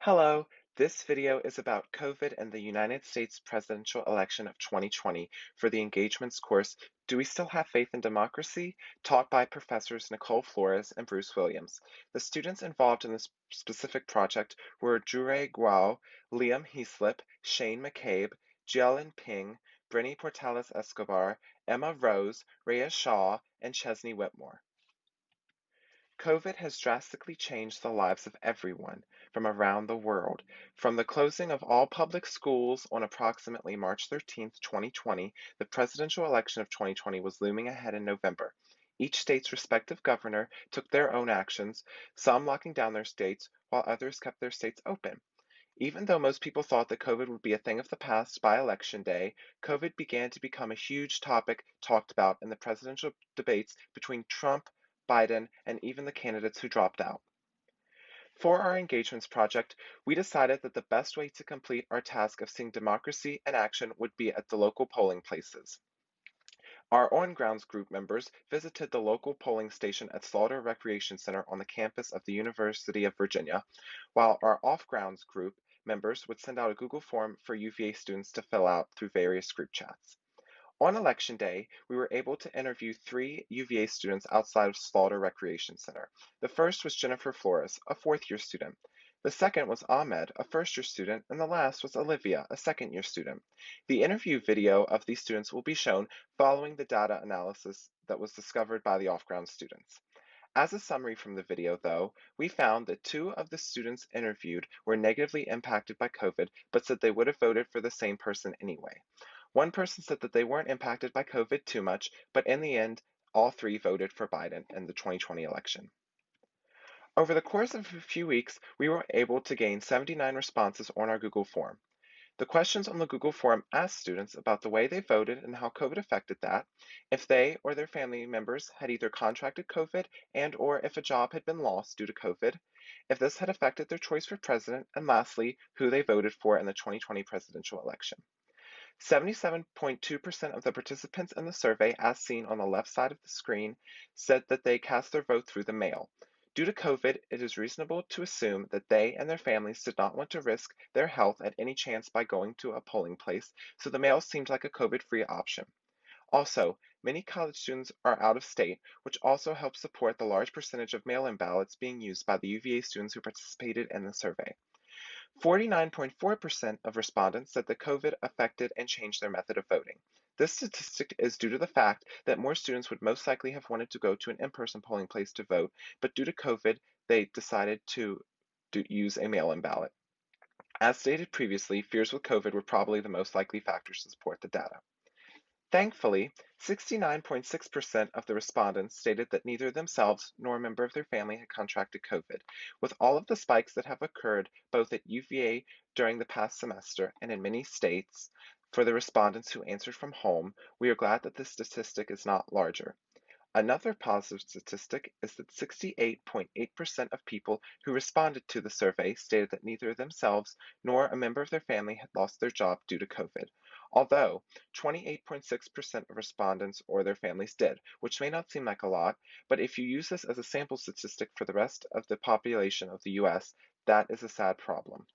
Hello, this video is about COVID and the United States presidential election of 2020 for the Engagements course, Do We Still Have Faith in Democracy? Taught by Professors Nicole Flores and Bruce Williams. The students involved in this specific project were Jure Guo, Liam Heaslip, Shane McCabe, Jialin Ping, Brenny Portales Escobar, Emma Rose, Rhea Shaw, and Chesney Whitmore. COVID has drastically changed the lives of everyone from around the world. From the closing of all public schools on approximately March 13th, 2020, the presidential election of 2020 was looming ahead in November. Each state's respective governor took their own actions, some locking down their states, while others kept their states open. Even though most people thought that COVID would be a thing of the past by election day, COVID began to become a huge topic talked about in the presidential debates between Trump, Biden, and even the candidates who dropped out. For our engagements project, we decided that the best way to complete our task of seeing democracy in action would be at the local polling places. Our on-grounds group members visited the local polling station at Slaughter Recreation Center on the campus of the University of Virginia, while our off-grounds group members would send out a Google form for UVA students to fill out through various group chats. On election day, we were able to interview 3 UVA students outside of Slaughter Recreation Center. The first was Jennifer Flores, a fourth-year student. The second was Ahmed, a first-year student, and the last was Olivia, a second-year student. The interview video of these students will be shown following the data analysis that was discovered by the off-ground students. As a summary from the video, though, we found that 2 of the students interviewed were negatively impacted by COVID, but said they would have voted for the same person anyway. One person said that they weren't impacted by COVID too much, but in the end, all 3 voted for Biden in the 2020 election. Over the course of a few weeks, we were able to gain 79 responses on our Google form. The questions on the Google form asked students about the way they voted and how COVID affected that, if they or their family members had either contracted COVID and or if a job had been lost due to COVID, if this had affected their choice for president, and lastly, who they voted for in the 2020 presidential election. 77.2% of the participants in the survey, as seen on the left side of the screen, said that they cast their vote through the mail. Due to COVID, it is reasonable to assume that they and their families did not want to risk their health at any chance by going to a polling place, so the mail seemed like a COVID-free option. Also, many college students are out of state, which also helps support the large percentage of mail-in ballots being used by the UVA students who participated in the survey. 49.4% of respondents said that COVID affected and changed their method of voting. This statistic is due to the fact that more students would most likely have wanted to go to an in-person polling place to vote, but due to COVID, they decided to use a mail-in ballot. As stated previously, fears with COVID were probably the most likely factors to support the data. Thankfully, 69.6% of the respondents stated that neither themselves nor a member of their family had contracted COVID. With all of the spikes that have occurred both at UVA during the past semester and in many states for the respondents who answered from home, we are glad that this statistic is not larger. Another positive statistic is that 68.8% of people who responded to the survey stated that neither themselves nor a member of their family had lost their job due to COVID, although 28.6% of respondents or their families did, which may not seem like a lot, but if you use this as a sample statistic for the rest of the population of the US, that is a sad problem.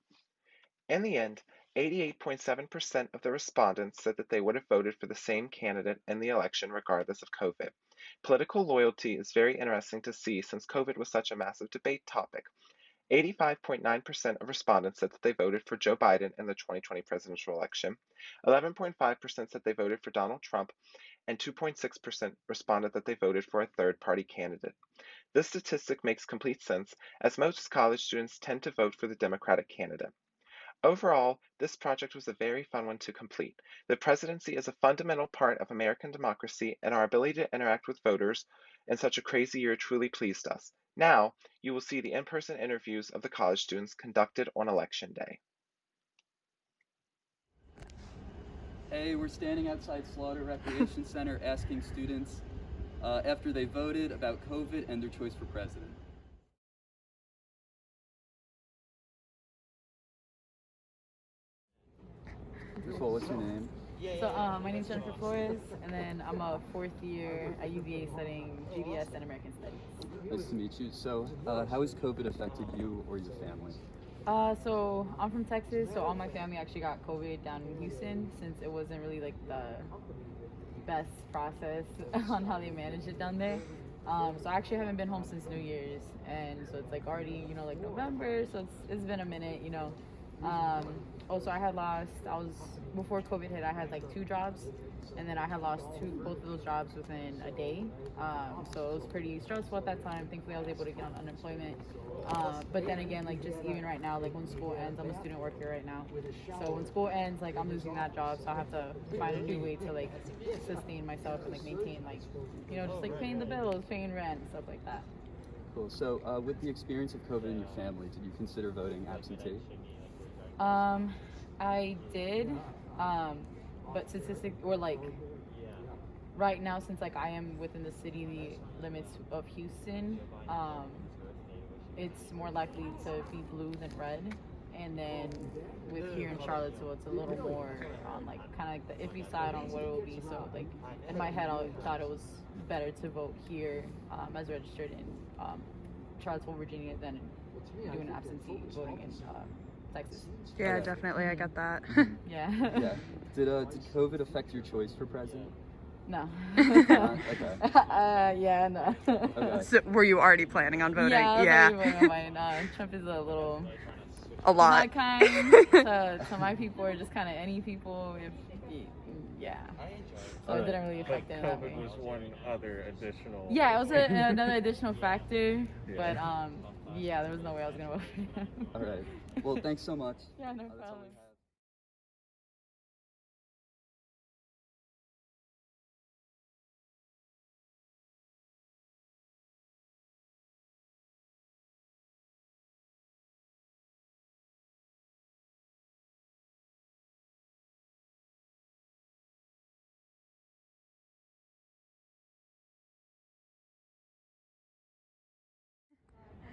In the end, 88.7% of the respondents said that they would have voted for the same candidate in the election regardless of COVID. Political loyalty is very interesting to see since COVID was such a massive debate topic. 85.9% of respondents said that they voted for Joe Biden in the 2020 presidential election. 11.5% said they voted for Donald Trump, and 2.6% responded that they voted for a third-party candidate. This statistic makes complete sense, as most college students tend to vote for the Democratic candidate. Overall, this project was a very fun one to complete. The presidency is a fundamental part of American democracy, and our ability to interact with voters in such a crazy year truly pleased us. Now, you will see the in-person interviews of the college students conducted on election day. Hey, we're standing outside Slaughter Recreation Center asking students after they voted about COVID and their choice for president. First of all, what's your name? My name's Jennifer Flores, and then I'm a fourth year at UVA studying GDS and American Studies. Nice to meet you. So, how has COVID affected you or your family? So I'm from Texas, so all my family actually got COVID down in Houston since it wasn't really like the best process on how they managed it down there. So I actually haven't been home since New Year's, and so it's like already, like November, so it's been a minute. Also I was before COVID hit, I had like two jobs, and then I had lost both of those jobs within a day. So it was pretty stressful at that time. Thankfully, I was able to get on unemployment. But then again, like just even right now, like when school ends, I'm a student worker right now. So when school ends, like I'm losing that job, so I have to find a new way to like sustain myself and like maintain like, just like paying the bills, paying rent, stuff like that. Cool. So, with the experience of COVID in your family, did you consider voting absentee? I did, but right now, since like I am within the city limits of Houston, it's more likely to be blue than red. And then with here in Charlottesville, it's a little more on like kind of like the iffy side on what it will be. So like in my head, I thought it was better to vote here as registered in Charlottesville, Virginia, than doing absentee voting in Texas. Yeah, definitely. I get that. Yeah. Yeah. Did COVID affect your choice for president? No. Okay. Yeah, no. Okay. So, were you already planning on voting? Yeah, I was Yeah. already voting on mine. Trump is A lot. not kind to my people, or just kind of any people. Yeah. So it didn't really affect it. But COVID was one other additional. Yeah, it was another additional factor, but yeah, there was no way I was gonna vote for him. All right. Well, thanks so much. Yeah, no That's all problem. we have.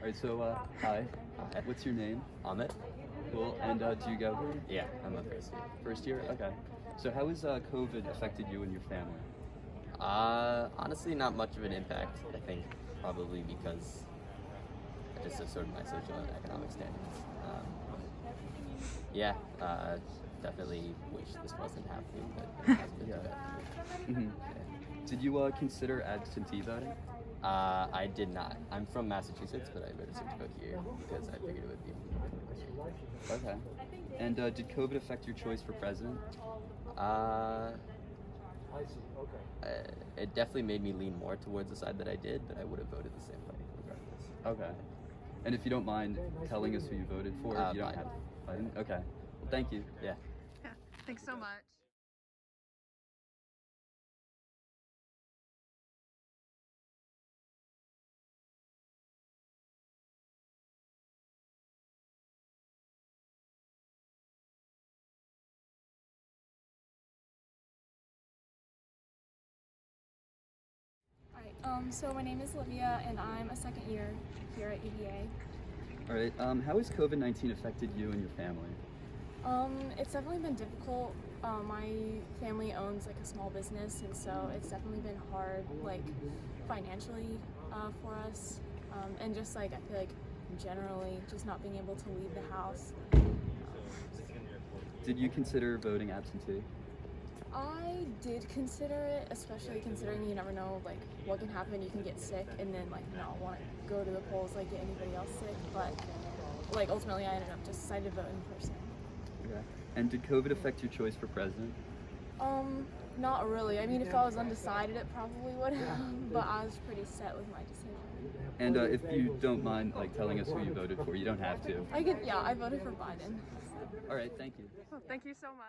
All right. So, hi. Hi. What's your name? Ahmed? Cool. And do you go here? Yeah, I'm a first year. First year? Okay. So, how has COVID affected you and your family? Honestly, not much of an impact. I think probably because I just of sort of my social and economic standings. Yeah, definitely wish this wasn't happening, but it has been too bad. Mhm. Did you consider absentee voting? I did not. I'm from Massachusetts, but I registered to go here because I figured it would be more beneficial. Okay. And did COVID affect your choice for president? It definitely made me lean more towards the side that I did, but I would have voted the same way regardless. Okay. And if you don't mind telling us who you voted for, you don't Biden. have Biden? Okay. Well, thank you. Yeah. Yeah. Thanks so much. Alright, so my name is Olivia and I'm a second year here at UVA. All right. How has COVID-19 affected you and your family? It's definitely been difficult. My family owns like a small business, and so it's definitely been hard, like financially, for us. And just like I feel like generally just not being able to leave the house. Did you consider voting absentee? I did consider it, especially considering you never know like what can happen. You can get sick and then like not want to go to the polls like get anybody else sick. But like ultimately, I ended up just decided to vote in person. Okay. And did COVID affect your choice for president? Not really. I mean, if I was undecided, it probably would have. But I was pretty set with my decision. And if you don't mind like telling us who you voted for, you don't have to. I voted for Biden. All right. Thank you. Well, thank you so much.